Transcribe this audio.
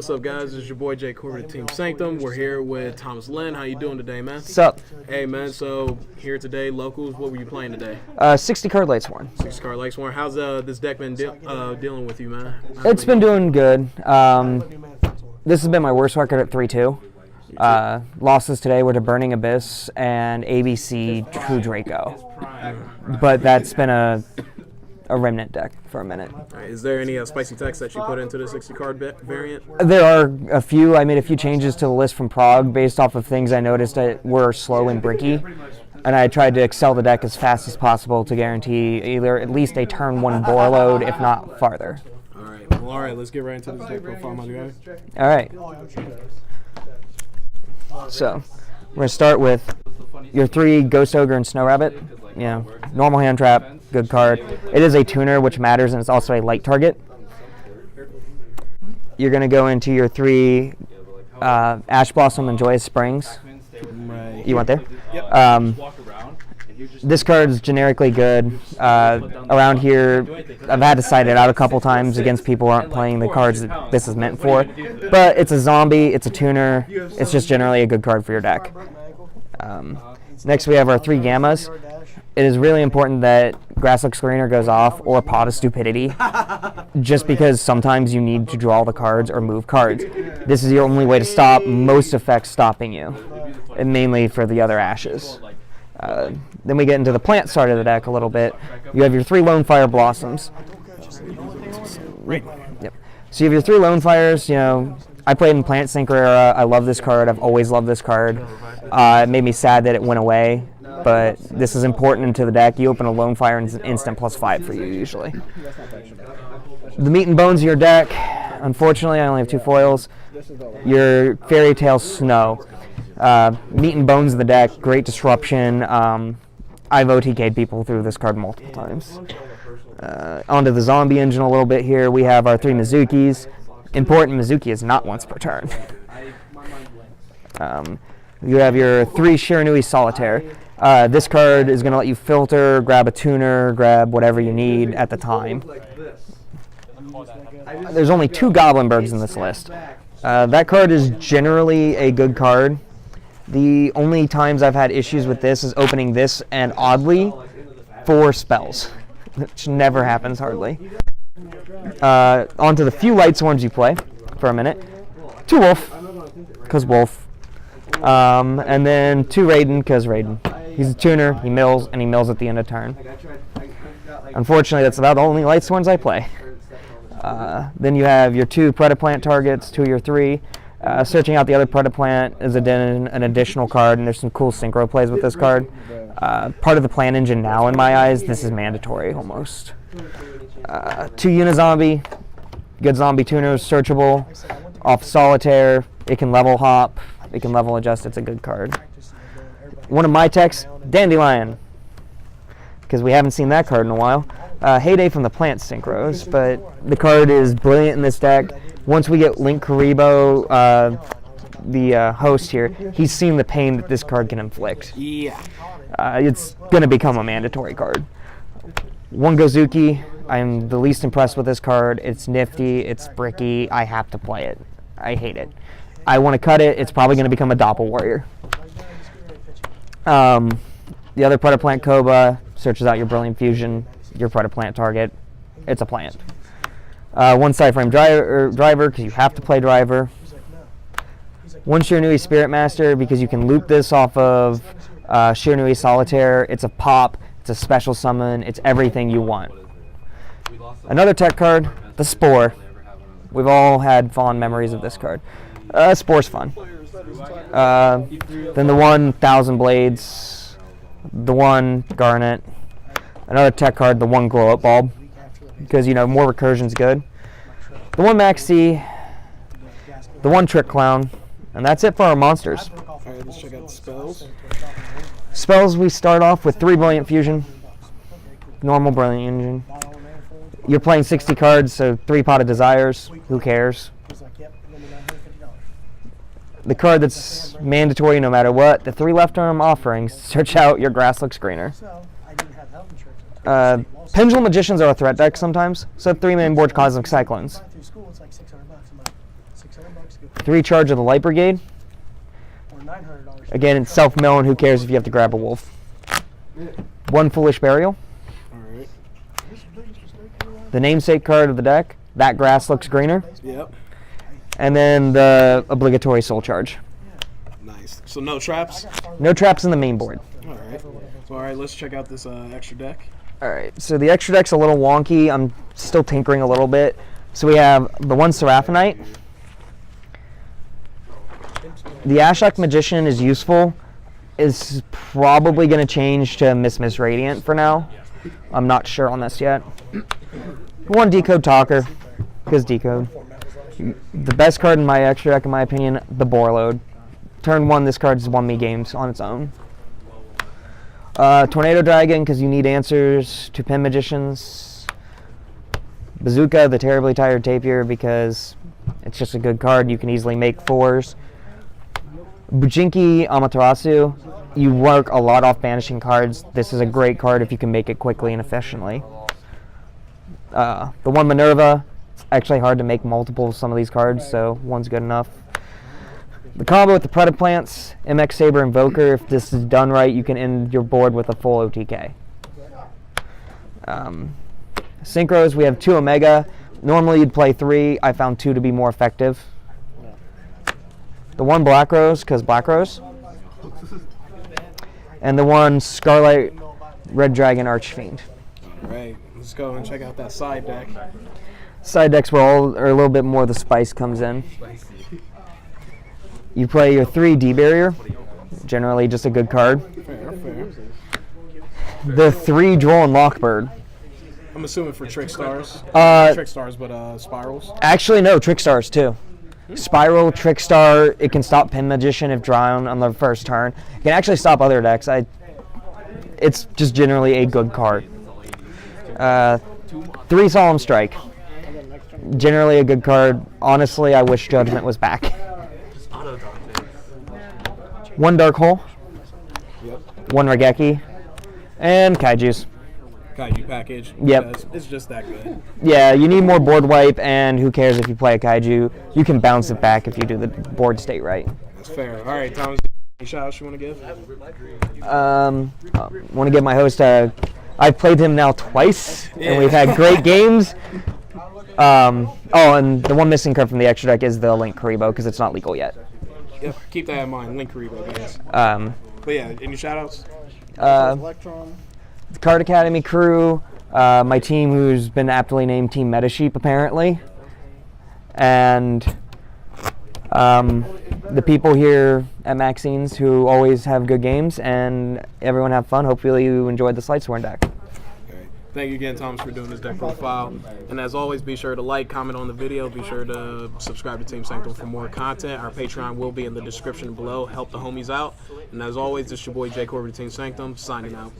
What's up, guys? It's your boy Jay Corbett, Team Sanctum. We're here with Thomas Lynn. How you doing today, man? What's up? Hey, man. So here today, locals. What were you playing today? 60 card Lightsworn. 60 card Lightsworn. How's this deck been dealing with you, man? It's been doing good. This has been my worst record at 3-2. Losses today were to Burning Abyss and ABC True Draco. But that's been a remnant deck for a minute. Right, is there any spicy text that you put into the 60 card variant? There are a few. I made a few changes to the list from Prague based off of things I noticed that were slow and bricky. And I tried to excel the deck as fast as possible to guarantee either at least a turn 1 boar load, if not farther. All right, let's get right into this deck profile, my guy. All right. So, we're going to start with your 3 Ghost Ogre and Snow Rabbit. You know, normal hand trap, good card. It is a tuner, which matters, and it's also a light target. You're going to go into your 3 Ash Blossom and Joyous Springs. You want there? Yep. This card is generically good. Around here, I've had to side it out a couple times against people who aren't playing the cards that this is meant for. But it's a zombie, it's a tuner, it's just generally a good card for your deck. Next we have our 3 Gammas. It is really important that Grasslook Screener goes off or Pot of Stupidity, just because sometimes you need to draw the cards or move cards. This is the only way to stop most effects stopping you, and mainly for the other ashes. Then we get into the plant side of the deck a little bit. You have your 3 Lone Fire Blossoms. Yep. So you have your 3 Lone Fires. You know, I played in Plant Synchro era. I love this card. I've always loved this card. It made me sad that it went away, but this is important into the deck. You open a Lone Fire and it's an instant +5 for you usually. The meat and bones of your deck. Unfortunately, I only have 2 foils. Your Fairy Tale Snow. Meat and bones of the deck, great disruption. I've OTK'd people through this card multiple times. Onto the zombie engine a little bit here. We have our 3 Mizukis. Important, Mizuki is not once per turn. You have your 3 Shiranui Solitaire. This card is going to let you filter, grab a tuner, grab whatever you need at the time. There's only 2 Goblinbergs in this list. That card is generally a good card. The only times I've had issues with this is opening this and, oddly, 4 spells, which never happens hardly. Onto the few Lightsworns you play for a minute. 2 Wolf, because Wolf. And then 2 Raiden, because Raiden. He's a tuner, he mills, and he mills at the end of turn. Unfortunately, that's about the only Lightsworns I play. Then you have your 2 Predaplant targets, 2 of your 3. Searching out the other Predaplant is an additional card, and there's some cool synchro plays with this card. Part of the plan engine now, in my eyes, this is mandatory almost. 2 Unizombie, good zombie tuners, searchable, off Solitaire, it can level hop, it can level adjust, it's a good card. One of my techs, Dandelion, because we haven't seen that card in a while. Heyday from the Plant Synchros, but the card is brilliant in this deck. Once we get Link Karibo, the host here, he's seen the pain that this card can inflict. Yeah. It's going to become a mandatory card. 1 Gozuki, I'm the least impressed with this card. It's nifty, it's bricky, I have to play it. I hate it. I want to cut it, it's probably going to become a Doppel Warrior. The other Predaplant Koba searches out your Brilliant Fusion, your Predaplant target. It's a plant. 1 Cyframe Driver, because you have to play Driver. 1 Shiranui Spirit Master, because you can loop this off of Shiranui Solitaire. It's a pop, it's a special summon, it's everything you want. Another tech card, the Spore. We've all had fond memories of this card. Spore's fun. Then the 1 Thousand Blades, the 1 Garnet. Another tech card, the 1 Glow Up Bulb, because, you know, more recursion's good. The 1 Maxine, the 1 Trick Clown, and that's it for our monsters. Alright, let's check out the spells. Spells, we start off with 3 Brilliant Fusion, normal Brilliant Engine. You're playing 60 cards, so 3 Pot of Desires, who cares? The card that's mandatory no matter what, the 3 Left Arm Offerings, search out your Grasslook Screener. Pendulum Magicians are a threat deck sometimes, so 3 main board Cosmic Cyclones. 3 charge of the Light Brigade. Again, it's self-mill, and who cares if you have to grab a wolf. 1 Foolish Burial. Alright. The namesake card of the deck. That grass looks greener. Yep. And then the obligatory soul charge. Nice. So no traps? No traps in the main board. Alright. So alright, let's check out this extra deck. Alright, so the extra deck's a little wonky. I'm still tinkering a little bit. So we have the 1 Seraphonite. The Ashok Magician is useful. Is probably going to change to Miss Radiant for now. I'm not sure on this yet. 1 Decode Talker, because Decode. The best card in my extra deck, in my opinion, the Borload. Turn 1, this card has won me games on its own. Tornado Dragon, because you need answers to Pin Magicians. Bazooka, the Terribly Tired Tapir, because it's just a good card. You can easily make 4s. Bujinki Amaterasu, you work a lot off banishing cards. This is a great card if you can make it quickly and efficiently. The 1 Minerva, it's actually hard to make multiple of some of these cards, so 1's good enough. The combo with the Predaplants, MX Saber Invoker, if this is done right, you can end your board with a full OTK. Synchros, we have 2 Omega. Normally you'd play 3. I found 2 to be more effective. The 1 Black Rose, because Black Rose. And the 1 Scarlet Red Dragon Archfiend. Alright, let's go and check out that side deck. Side decks where a little bit more of the spice comes in. You play your 3 D-Barrier. Generally just a good card. Fair, fair. The 3 Droll and Lockbird. I'm assuming for Trick Stars. Trick Stars, but Spirals. Actually, no, Trick Stars too. Spiral, Trickstar, it can stop Pin Magician if drawn on the first turn. It can actually stop other decks. It's just generally a good card. 3 Solemn Strike. Generally a good card. Honestly, I wish Judgment was back. 1 Dark Hole. Yep. 1 Regeki. And Kaijus. Kaiju package. Yep. It's just that good. Yeah, you need more board wipe, and who cares if you play a Kaiju. You can bounce it back if you do the board state right. That's fair. All right, Thomas, any shout-outs you want to give? Want to give my host I've played him now twice, and we've had great games. And the 1 missing card from the extra deck is the Link Karibo, because it's not legal yet. Yep, keep that in mind. Link Karibo, guys. But yeah, any shout-outs? The Card Academy crew, my team who's been aptly named Team Metasheep apparently, and the people here at Maxine's who always have good games, and everyone have fun. Hopefully you enjoyed this Lightsworn deck. Thank you again, Thomas, for doing this deck profile. And as always, be sure to like, comment on the video. Be sure to subscribe to Team Sanctum for more content. Our Patreon will be in the description below. Help the homies out. And as always, this is your boy Jay Corbett, Team Sanctum, signing out.